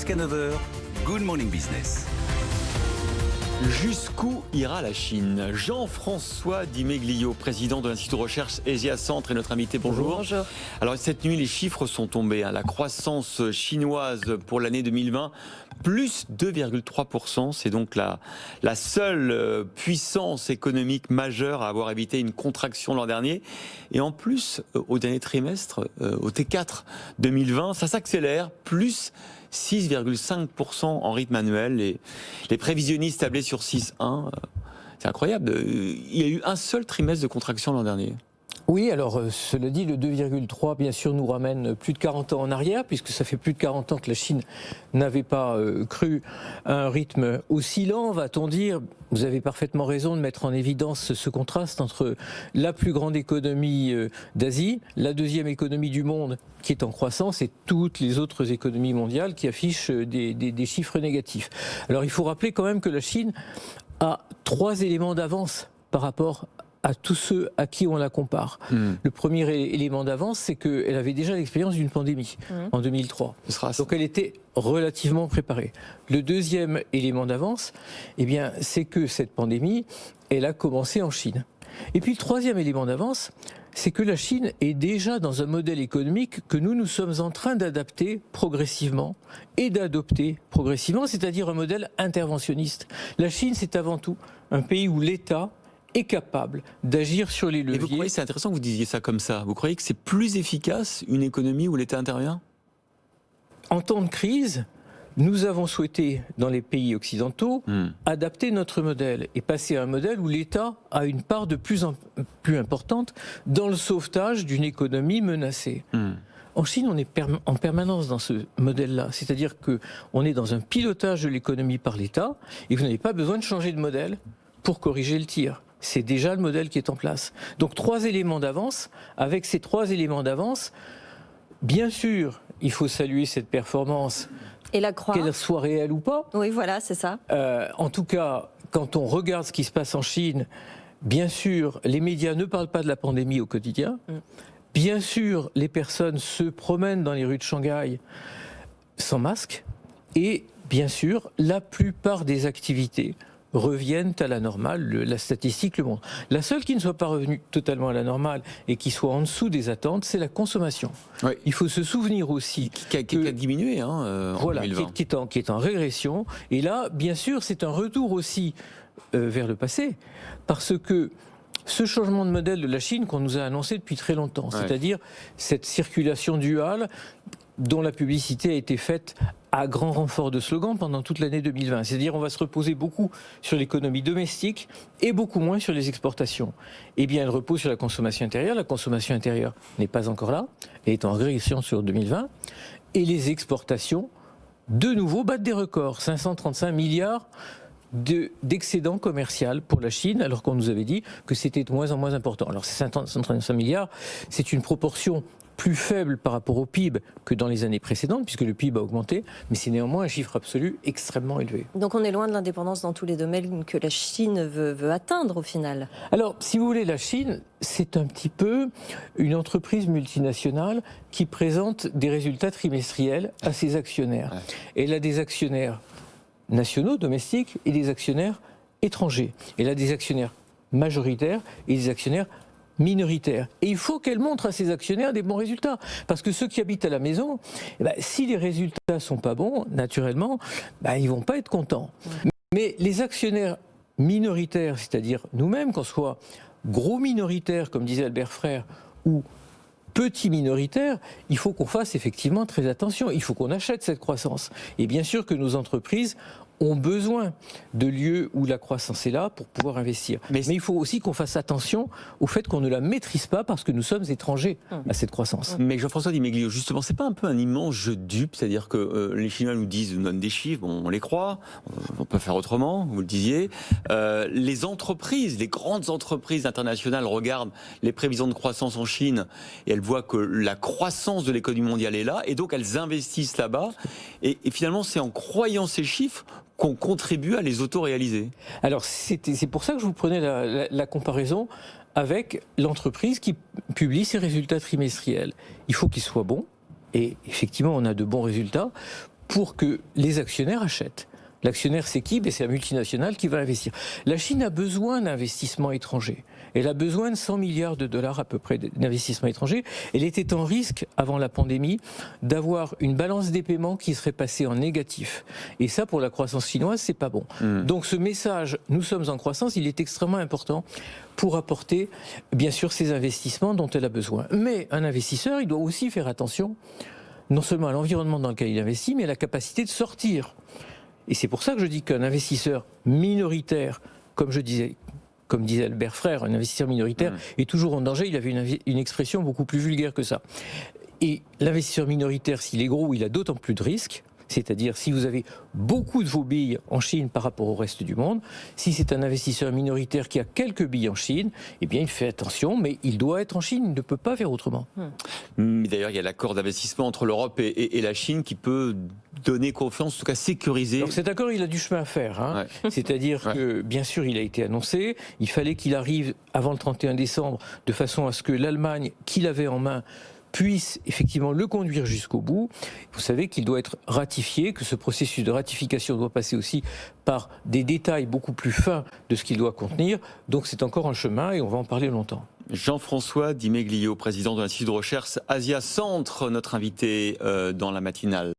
jusqu'à 9h, Good Morning Business. Jusqu'où ira la Chine? Jean-François Di Meglio, président de l'Institut de recherche Asia Centre, est notre invité. Bonjour. Bonjour. Alors cette nuit, les chiffres sont tombés. La croissance chinoise pour l'année 2020, plus 2,3%. C'est donc la seule puissance économique majeure à avoir évité une contraction l'an dernier. Et en plus, au dernier trimestre, au T4 2020, ça s'accélère, plus 6,5% en rythme annuel. Les prévisionnistes tablaient sur 6,1. C'est incroyable. Il y a eu un seul trimestre de contraction l'an dernier. Oui, alors cela dit, le 2,3 bien sûr nous ramène plus de 40 ans en arrière, puisque ça fait plus de 40 ans que la Chine n'avait pas cru à un rythme aussi lent, va-t-on dire. Vous avez parfaitement raison de mettre en évidence ce contraste entre la plus grande économie d'Asie, la deuxième économie du monde qui est en croissance et toutes les autres économies mondiales qui affichent des chiffres négatifs. Alors il faut rappeler quand même que la Chine a 3 éléments d'avance par rapport à tous ceux à qui on la compare. Le premier élément d'avance, c'est qu'elle avait déjà l'expérience d'une pandémie en 2003. Donc elle était relativement préparée. Le deuxième élément d'avance, eh bien, c'est que cette pandémie, elle a commencé en Chine. Et puis le troisième élément d'avance, c'est que la Chine est déjà dans un modèle économique que nous sommes en train d'adapter progressivement et d'adopter progressivement, c'est-à-dire un modèle interventionniste. La Chine, c'est avant tout un pays où l'État est capable d'agir sur les leviers. Et vous croyez, c'est intéressant que vous disiez ça comme ça, vous croyez que c'est plus efficace une économie où l'État intervient? En temps de crise, nous avons souhaité, dans les pays occidentaux, adapter notre modèle et passer à un modèle où l'État a une part de plus en plus importante dans le sauvetage d'une économie menacée. En Chine, on est en permanence dans ce modèle-là, c'est-à-dire qu'on est dans un pilotage de l'économie par l'État et vous n'avez pas besoin de changer de modèle pour corriger le tir. C'est déjà le modèle qui est en place. Donc 3 éléments d'avance. Avec ces 3 éléments d'avance, bien sûr, il faut saluer cette performance, et la croix, qu'elle soit réelle ou pas. Oui, voilà, c'est ça. En tout cas, quand on regarde ce qui se passe en Chine, bien sûr, les médias ne parlent pas de la pandémie au quotidien. Bien sûr, les personnes se promènent dans les rues de Shanghai sans masque. Et bien sûr, la plupart des activités reviennent à la normale, la statistique le montre. La seule qui ne soit pas revenue totalement à la normale et qui soit en dessous des attentes, c'est la consommation. Oui. Il faut se souvenir aussi qui a diminué en voilà, 2020. Qui est en régression. Et là, bien sûr, c'est un retour aussi vers le passé, parce que ce changement de modèle de la Chine qu'on nous a annoncé depuis très longtemps, c'est-à-dire cette circulation duale dont la publicité a été faite à grand renfort de slogans pendant toute l'année 2020. C'est-à-dire on va se reposer beaucoup sur l'économie domestique et beaucoup moins sur les exportations. Eh bien, elle repose sur la consommation intérieure. La consommation intérieure n'est pas encore là, elle est en régression sur 2020. Et les exportations, de nouveau, battent des records. 535 milliards d'excédent commercial pour la Chine, alors qu'on nous avait dit que c'était de moins en moins important. Alors ces 535 milliards, c'est une proportion plus faible par rapport au PIB que dans les années précédentes, puisque le PIB a augmenté, mais c'est néanmoins un chiffre absolu extrêmement élevé. Donc on est loin de l'indépendance dans tous les domaines que la Chine veut atteindre au final. Alors, si vous voulez, la Chine, c'est un petit peu une entreprise multinationale qui présente des résultats trimestriels à ses actionnaires. Elle a des actionnaires nationaux, domestiques, et des actionnaires étrangers. Elle a des actionnaires majoritaires et des actionnaires minoritaire. Et il faut qu'elle montre à ses actionnaires des bons résultats. Parce que ceux qui habitent à la maison, si les résultats ne sont pas bons, naturellement, ils ne vont pas être contents. Mais les actionnaires minoritaires, c'est-à-dire nous-mêmes, qu'on soit gros minoritaires, comme disait Albert Frère, ou petits minoritaires, il faut qu'on fasse effectivement très attention. Il faut qu'on achète cette croissance. Et bien sûr que nos entreprises ont besoin de lieux où la croissance est là pour pouvoir investir. Mais il faut aussi qu'on fasse attention au fait qu'on ne la maîtrise pas parce que nous sommes étrangers à cette croissance. Mais Jean-François Di Meglio, justement, c'est pas un peu un immense jeu de dupes, c'est-à-dire que les Chinois nous donnent des chiffres, bon, on les croit, on peut faire autrement, vous le disiez. Les entreprises, les grandes entreprises internationales regardent les prévisions de croissance en Chine et elles voient que la croissance de l'économie mondiale est là et donc elles investissent là-bas. Et finalement, c'est en croyant ces chiffres qu'on contribue à les auto-réaliser. Alors c'est pour ça que je vous prenais la comparaison avec l'entreprise qui publie ses résultats trimestriels. Il faut qu'ils soient bons, et effectivement on a de bons résultats, pour que les actionnaires achètent. L'actionnaire, c'est qui? C'est la multinationale qui va investir. La Chine a besoin d'investissements étrangers. Elle a besoin de 100 milliards de dollars à peu près d'investissements étrangers. Elle était en risque, avant la pandémie, d'avoir une balance des paiements qui serait passée en négatif. Et ça, pour la croissance chinoise, c'est pas bon. Donc ce message, nous sommes en croissance, il est extrêmement important pour apporter, bien sûr, ces investissements dont elle a besoin. Mais un investisseur, il doit aussi faire attention, non seulement à l'environnement dans lequel il investit, mais à la capacité de sortir. Et c'est pour ça que je dis qu'un investisseur minoritaire, comme disait Albert Frère, un investisseur minoritaire est toujours en danger. Il avait une expression beaucoup plus vulgaire que ça. Et l'investisseur minoritaire, s'il est gros, il a d'autant plus de risques. C'est-à-dire, si vous avez beaucoup de vos billes en Chine par rapport au reste du monde, si c'est un investisseur minoritaire qui a quelques billes en Chine, eh bien, il fait attention, mais il doit être en Chine, il ne peut pas faire autrement. Mais d'ailleurs, il y a l'accord d'investissement entre l'Europe et la Chine qui peut donner confiance, en tout cas sécuriser. Donc cet accord, il a du chemin à faire. Hein. Ouais. C'est-à-dire que, bien sûr, il a été annoncé, il fallait qu'il arrive avant le 31 décembre, de façon à ce que l'Allemagne, qui l'avait en main, puisse effectivement le conduire jusqu'au bout. Vous savez qu'il doit être ratifié, que ce processus de ratification doit passer aussi par des détails beaucoup plus fins de ce qu'il doit contenir. Donc c'est encore un chemin et on va en parler longtemps. Jean-François Di Meglio, président de l'Institut de recherche Asia Centre, notre invité dans la matinale.